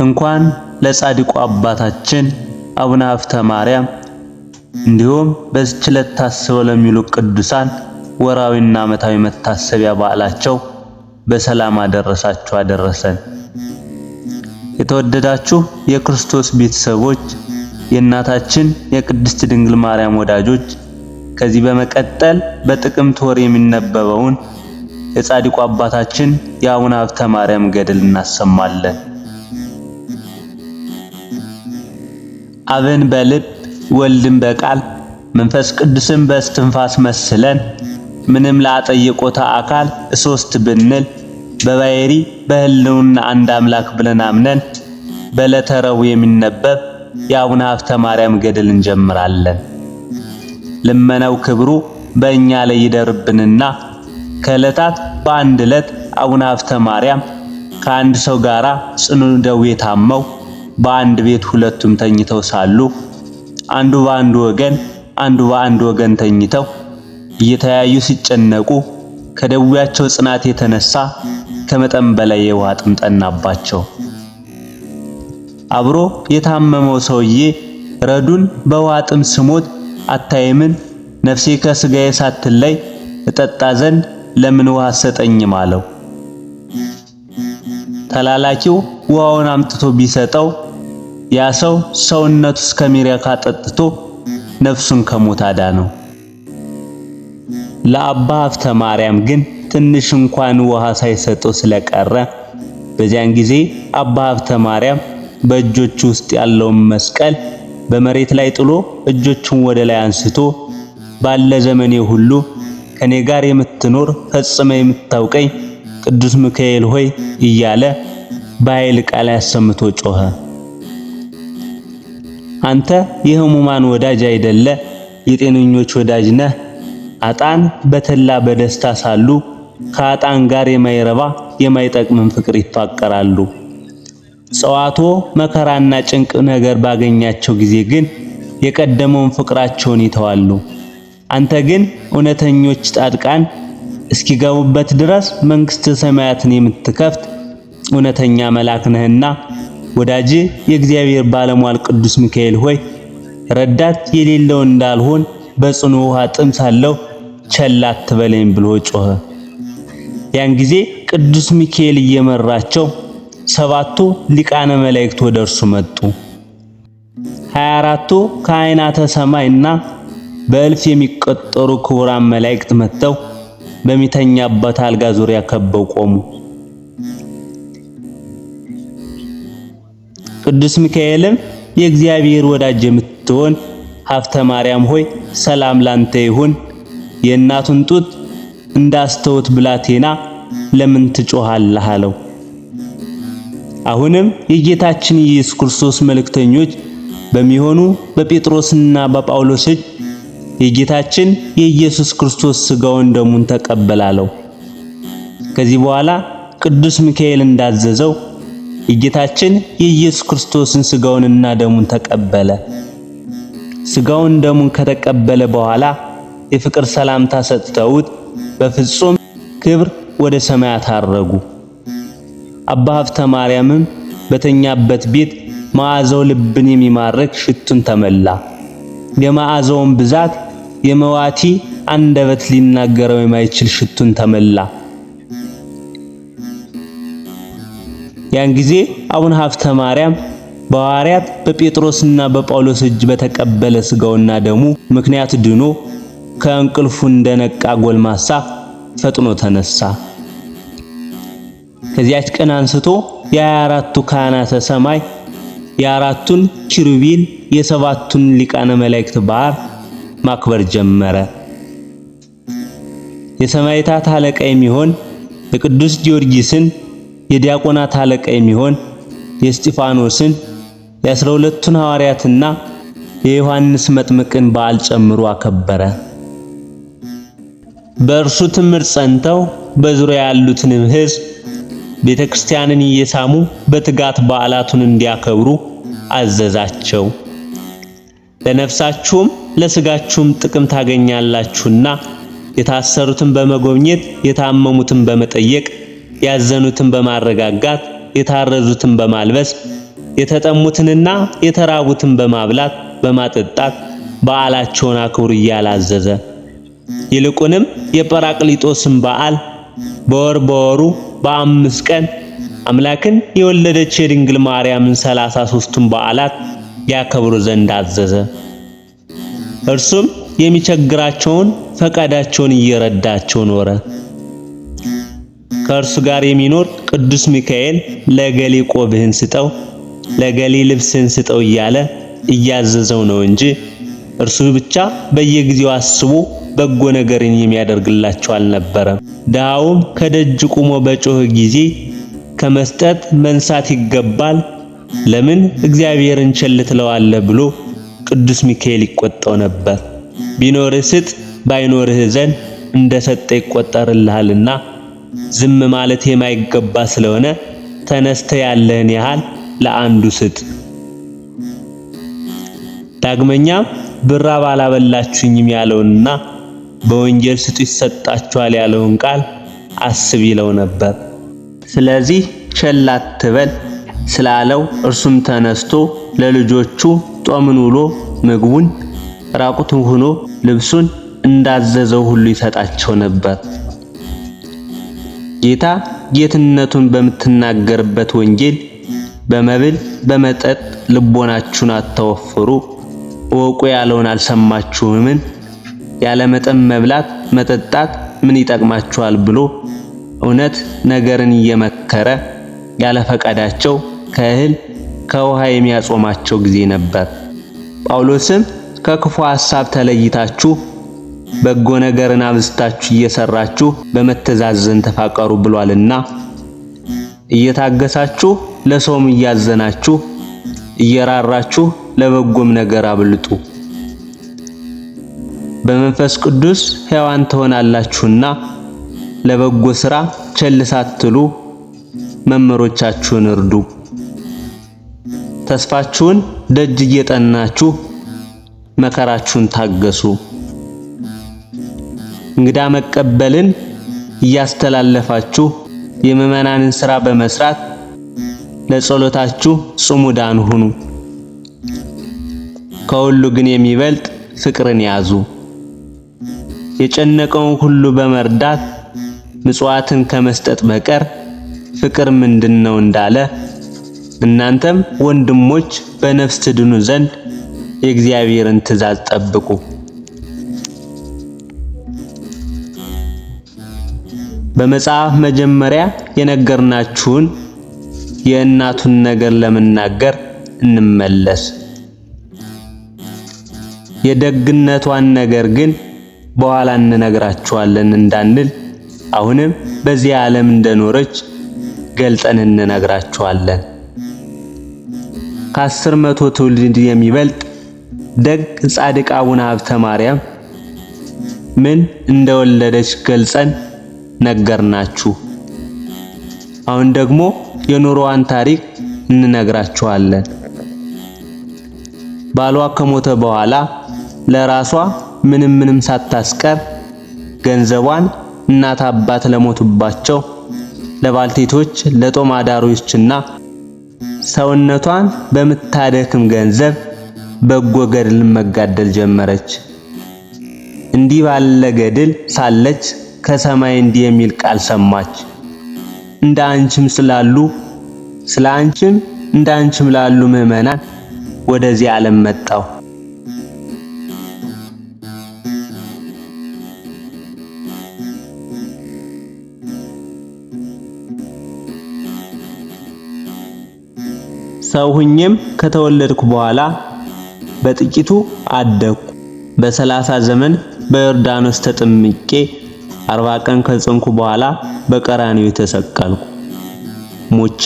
እንኳን ለጻድቁ አባታችን አቡነ ሀብተ ማርያም እንዲሁም በዚች ዕለት ታስበው ለሚውሉ ቅዱሳን ወርሃዊና ዓመታዊ መታሰቢያ በዓላቸው በሰላም አደረሳችሁ አደረሰን። የተወደዳችሁ የክርስቶስ ቤተሰቦች፣ የእናታችን የቅድስት ድንግል ማርያም ወዳጆች፣ ከዚህ በመቀጠል በጥቅምት ወር የሚነበበውን የጻድቁ አባታችን የአቡነ ሀብተ ማርያም ገድል እናሰማለን። አብን በልብ ወልድን በቃል መንፈስ ቅዱስን በእስትንፋስ መስለን ምንም ላጠየቆታ አካል ሶስት ብንል በባሕሪ በሕልውና አንድ አምላክ ብለን አምነን በዕለተ ረቡዕ የሚነበብ የአቡነ ሀብተ ማርያም ገድል እንጀምራለን። ልመናው ክብሩ በእኛ ላይ ይደርብንና ከዕለታት በአንድ ዕለት አቡነ ሀብተ ማርያም ከአንድ ሰው ጋር ጽኑ ደዌ ታመው በአንድ ቤት ሁለቱም ተኝተው ሳሉ አንዱ በአንዱ ወገን አንዱ በአንዱ ወገን ተኝተው እየተያዩ ሲጨነቁ ከደዌያቸው ጽናት የተነሳ ከመጠን በላይ የውሃ ጥም ጠናባቸው። አብሮ የታመመው ሰውዬ ረዱን በውሃ ጥም ስሞት አታይምን? ነፍሴ ከሥጋዬ ሳትለይ እጠጣ ዘንድ ለምን ውሃ ሰጠኝም አለው። ተላላኪው ውሃውን አምጥቶ ቢሰጠው ያ ሰው ሰውነቱ እስከሚረካ ጠጥቶ ነፍሱን ከሞት አዳነው። ለአባ ሀብተ ማርያም ግን ትንሽ እንኳን ውሃ ሳይሰጠው ስለቀረ በዚያን ጊዜ አባ ሀብተ ማርያም በእጆቹ ውስጥ ያለውን መስቀል በመሬት ላይ ጥሎ እጆቹን ወደ ላይ አንስቶ ባለ ዘመኔ ሁሉ ከኔ ጋር የምትኖር ፈጽመ የምታውቀኝ ቅዱስ ሚካኤል ሆይ እያለ በኃይል ቃል ያሰምቶ ጮኸ። አንተ የሕሙማን ወዳጅ አይደለ የጤነኞች ወዳጅ ነህ። አጣን በተላ በደስታ ሳሉ ከአጣን ጋር የማይረባ የማይጠቅምን ፍቅር ይፋቀራሉ። ጸዋቶ መከራና ጭንቅ ነገር ባገኛቸው ጊዜ ግን የቀደመውን ፍቅራቸውን ይተዋሉ። አንተ ግን እውነተኞች ጻድቃን እስኪገቡበት ድረስ መንግሥተ ሰማያትን የምትከፍት እውነተኛ መልአክ ነህና ወዳጅ የእግዚአብሔር ባለሟል ቅዱስ ሚካኤል ሆይ ረዳት የሌለው እንዳልሆን በጽኑ ውሃ ጥም ሳለሁ ቸል አትበለኝ ብሎ ጮኸ። ያን ጊዜ ቅዱስ ሚካኤል እየመራቸው ሰባቱ ሊቃነ መላእክት ወደ እርሱ መጡ። 24ቱ ካህናተ ሰማይና በእልፍ የሚቆጠሩ ክቡራን መላእክት መጥተው በሚተኛበት አልጋ ዙሪያ ከበው ቆሙ። ቅዱስ ሚካኤልም የእግዚአብሔር ወዳጅ የምትሆን ሀብተ ማርያም ሆይ ሰላም ላንተ ይሁን፣ የእናቱን ጡት እንዳስተውት ብላቴና ለምን ትጮሃለህ አለው። አሁንም የጌታችን ኢየሱስ ክርስቶስ መልእክተኞች በሚሆኑ በጴጥሮስና በጳውሎስ እጅ የጌታችን የኢየሱስ ክርስቶስ ሥጋውን ደሙን ተቀበላለው። ከዚህ በኋላ ቅዱስ ሚካኤል እንዳዘዘው የጌታችን የኢየሱስ ክርስቶስን ሥጋውንና ደሙን ተቀበለ። ሥጋውን ደሙን ከተቀበለ በኋላ የፍቅር ሰላምታ ሰጥተውት በፍጹም ክብር ወደ ሰማያት አረጉ። አባ ሀብተ ማርያምም በተኛበት ቤት መዓዛው ልብን የሚማርክ ሽቱን ተመላ። የመዓዛውን ብዛት የመዋቲ አንደበት ሊናገረው የማይችል ሽቱን ተመላ። ያን ጊዜ አቡነ ሀብተ ማርያም በሐዋርያት በጴጥሮስና በጳውሎስ እጅ በተቀበለ ሥጋውና ደሙ ምክንያት ድኖ ከእንቅልፉ እንደነቃ ጎልማሳ ፈጥኖ ተነሳ። ከዚያች ቀን አንስቶ የ24ቱ ካህናተ ሰማይ የአራቱን ኪሩቤል የሰባቱን ሊቃነ መላእክት በዓል ማክበር ጀመረ። የሰማዕታት አለቃ የሚሆን የቅዱስ ጊዮርጊስን፣ የዲያቆናት አለቃ የሚሆን የእስጢፋኖስን፣ የ12ቱን ሐዋርያትና የዮሐንስ መጥምቅን በዓል ጨምሮ አከበረ። በእርሱ ትምህርት ጸንተው በዙሪያ ያሉትን ሕዝብ ቤተክርስቲያንን እየሳሙ በትጋት በዓላቱን እንዲያከብሩ አዘዛቸው። ለነፍሳችሁም ለሥጋችሁም ጥቅም ታገኛላችሁና የታሰሩትን በመጎብኘት የታመሙትን በመጠየቅ ያዘኑትን በማረጋጋት የታረዙትን በማልበስ የተጠሙትንና የተራቡትን በማብላት በማጠጣት በዓላቸውን አክብሩ እያለ አዘዘ። ይልቁንም የጰራቅሊጦስን በዓል በወር በወሩ በ5 ቀን አምላክን የወለደች የድንግል ማርያምን 33ቱን በዓላት ያከብሩ ዘንድ አዘዘ። እርሱም የሚቸግራቸውን ፈቃዳቸውን እየረዳቸው ኖረ። ከእርሱ ጋር የሚኖር ቅዱስ ሚካኤል ለገሌ ቆብህን ስጠው፣ ለገሌ ልብስህን ስጠው እያለ እያዘዘው ነው እንጂ እርሱ ብቻ በየጊዜው አስቦ በጎ ነገርን የሚያደርግላቸው አልነበረም። ድሃውም ከደጅ ቆሞ በጮኸ ጊዜ ከመስጠት መንሳት ይገባል፣ ለምን እግዚአብሔርን ቸል ትለዋለህ ብሎ ቅዱስ ሚካኤል ይቆጣው ነበር። ቢኖርህ ስጥ፣ ባይኖርህ ዘንድ እንደሰጠ ይቆጠርልሃልና ዝም ማለት የማይገባ ስለሆነ ተነስተ ያለህን ያህል ለአንዱ ስጥ። ዳግመኛም ብራብ አላበላችሁኝም ያለውንና በወንጌል ስጡ ይሰጣችኋል ያለውን ቃል አስብ ይለው ነበር። ስለዚህ ቸል አትበል ስላለው እርሱም ተነስቶ ለልጆቹ ጦምን ውሎ ምግቡን ራቁቱን ሆኖ ልብሱን እንዳዘዘው ሁሉ ይሰጣቸው ነበር። ጌታ ጌትነቱን በምትናገርበት ወንጌል በመብል በመጠጥ ልቦናችሁን አታወፍሩ እወቁ ያለውን አልሰማችሁምን? ያለ መጠን መብላት መጠጣት ምን ይጠቅማችኋል ብሎ እውነት ነገርን እየመከረ ያለ ፈቃዳቸው ከእህል ከውሃ የሚያጾማቸው ጊዜ ነበር። ጳውሎስም ከክፉ ሐሳብ ተለይታችሁ በጎ ነገርን አብዝታችሁ እየሰራችሁ በመተዛዘን ተፋቀሩ ብሏልና እየታገሳችሁ ለሰውም እያዘናችሁ እየራራችሁ ለበጎም ነገር አብልጡ። በመንፈስ ቅዱስ ሕያዋን ትሆናላችሁና ለበጎ ሥራ ቸል ሳትሉ መምህሮቻችሁን እርዱ። ተስፋችሁን ደጅ እየጠናችሁ መከራችሁን ታገሱ። እንግዳ መቀበልን እያስተላለፋችሁ የምእመናንን ሥራ በመስራት ለጸሎታችሁ ጽሙዳን ሁኑ። ከሁሉ ግን የሚበልጥ ፍቅርን ያዙ። የጨነቀውን ሁሉ በመርዳት ምጽዋትን ከመስጠት በቀር ፍቅር ምንድነው እንዳለ እናንተም ወንድሞች በነፍስ ትድኑ ዘንድ የእግዚአብሔርን ትእዛዝ ጠብቁ። በመጽሐፍ መጀመሪያ የነገርናችሁን የእናቱን ነገር ለመናገር እንመለስ። የደግነቷን ነገር ግን በኋላ እንነግራችኋለን እንዳንል አሁንም በዚህ ዓለም እንደኖረች ገልጠን እንነግራችኋለን። ከ10 ትውልድ የሚበልጥ ደግ ጻድቅ አቡነ ሀብተ ማርያም ምን እንደወለደች ገልጸን ነገርናችሁ። አሁን ደግሞ የኑሮዋን ታሪክ እንነግራችኋለን። ባሏ ከሞተ በኋላ ለራሷ ምንም ሳታስቀር ገንዘቧን እናት አባት ለሞቱባቸው ለባልቴቶች ለጦም አዳሪዎችና ሰውነቷን በምታደክም ገንዘብ በጎ ገድልን መጋደል ጀመረች። እንዲህ ባለ ገድል ሳለች ከሰማይ እንዲህ የሚል ቃል ሰማች። እንደ አንቺም ላሉ ምእመናን ወደዚህ ዓለም መጣው። ሰው ሁኜም ከተወለድኩ በኋላ በጥቂቱ አደኩ። በ30 ዘመን በዮርዳኖስ ተጠምቄ 40 ቀን ከጾምኩ በኋላ በቀራንዮ ተሰቀልኩ። ሞቼ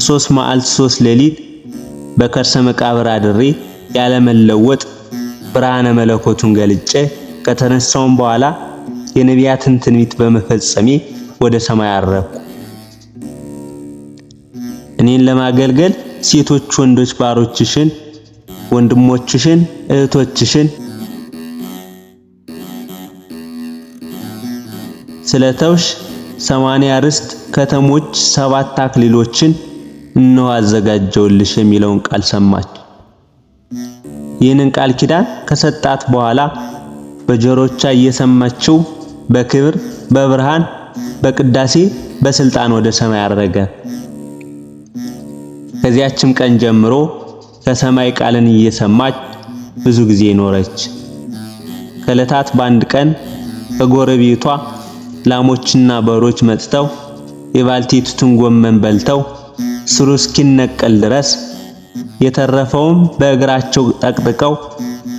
3 መዓልት 3 ሌሊት በከርሰ መቃብር አድሬ ያለመለወጥ ብርሃነ መለኮቱን ገልጬ ከተነሳውም በኋላ የነቢያትን ትንቢት በመፈጸሜ ወደ ሰማይ አረፍኩ። እኔን ለማገልገል ሴቶች ወንዶች ባሮችሽን ወንድሞችሽን እህቶችሽን ስለተውሽ 80 ርስት ከተሞች 7 አክሊሎችን እነሆ አዘጋጀውልሽ የሚለውን ቃል ሰማች። ይህንን ቃል ኪዳን ከሰጣት በኋላ በጆሮቿ እየሰማችው በክብር በብርሃን በቅዳሴ በስልጣን ወደ ሰማይ አረገ። ከዚያችም ቀን ጀምሮ ከሰማይ ቃልን እየሰማች ብዙ ጊዜ ኖረች። ከዕለታት በአንድ ቀን ከጎረቤቷ ላሞችና በሮች መጥተው የባልቴቲቱን ጎመን በልተው ስሩ እስኪነቀል ድረስ የተረፈውን በእግራቸው ጠቅጥቀው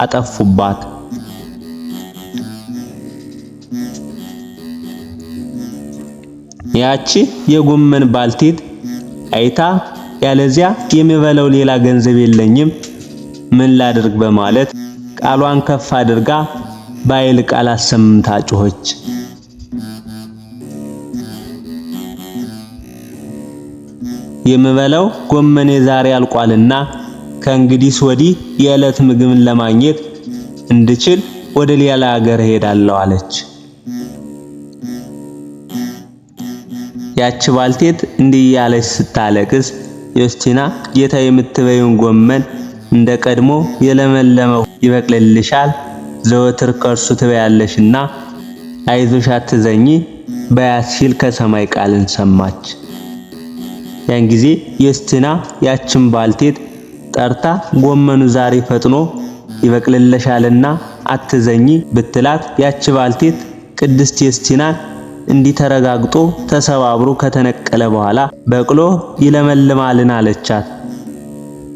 አጠፉባት። ያቺ የጎመን ባልቴት አይታ ያለዚያ የሚበላው ሌላ ገንዘብ የለኝም ምን ላድርግ በማለት ቃሏን ከፍ አድርጋ በኃይል ቃል አሰምታ ጮኸች። የምበላው ጎመኔ ዛሬ አልቋልና ከእንግዲህ ወዲህ የዕለት ምግብን ለማግኘት እንድችል ወደ ሌላ ሀገር ሄዳለሁ አለች። ያቺ ባልቴት እንዲህ ያለች ስታለቅስ ዮስቲና ጌታ የምትበዩን ጎመን እንደ ቀድሞ የለመለመው ይበቅልልሻል፣ ዘወትር ከርሱ ትበያለሽና አይዞሽ አትዘኚ በያት ሲል ከሰማይ ቃልን ሰማች። ያን ጊዜ ዮስቲና ያችን ባልቴት ጠርታ ጎመኑ ዛሬ ፈጥኖ ይበቅልልሻልና አትዘኚ ብትላት ያቺ ባልቴት ቅድስት ዮስቲናን እንዲተረጋግጦ ተሰባብሮ ከተነቀለ በኋላ በቅሎ ይለመልማልን አለቻት።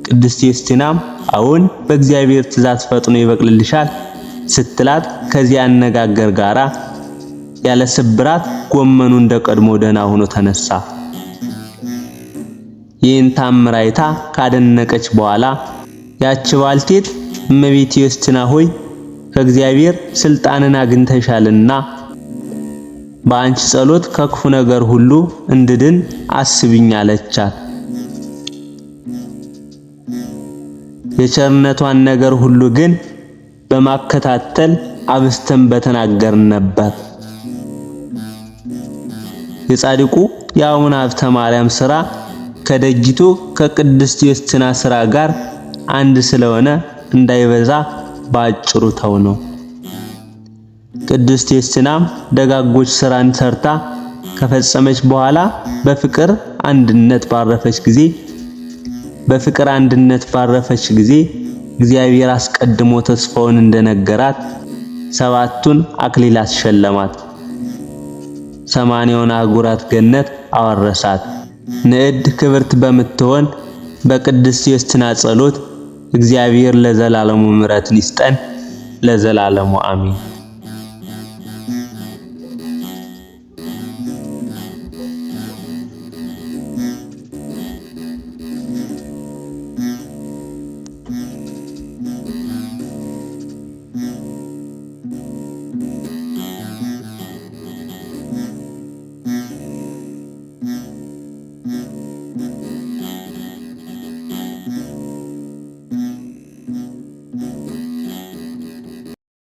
ቅድስት ዮስቲናም አሁን በእግዚአብሔር ትእዛዝ ፈጥኖ ይበቅልልሻል ስትላት ከዚያ አነጋገር ጋራ ያለ ስብራት ጎመኑ እንደቀድሞ ደህና ሆኖ ተነሳ። ይህን ታምር አይታ ካደነቀች በኋላ ያቺ ባልቴት እመቤቴ ዮስቲና ሆይ ከእግዚአብሔር ስልጣንን አግኝተሻልና በአንቺ ጸሎት ከክፉ ነገር ሁሉ እንድድን አስቢኝ አለቻት። የቸርነቷን ነገር ሁሉ ግን በማከታተል አብስተን በተናገርን ነበር። የጻድቁ የአቡነ ሀብተ ማርያም ሥራ ከደጊቱ ከቅድስት ዮስቲና ሥራ ጋር አንድ ስለሆነ እንዳይበዛ ባጭሩ ተው ነው። ቅድስት ዮስቲናም ደጋጎች ሥራን ሰርታ ከፈጸመች በኋላ በፍቅር አንድነት ባረፈች ጊዜ እግዚአብሔር አስቀድሞ ተስፋውን እንደነገራት 7ቱን አክሊላት ሸለማት። 80ውን አህጉራት ገነት አወረሳት። ንዕድ ክብርት በምትሆን በቅድስት ዮስቲና ጸሎት እግዚአብሔር ለዘላለሙ ምሕረትን ይስጠን። ለዘላለሙ አሜን።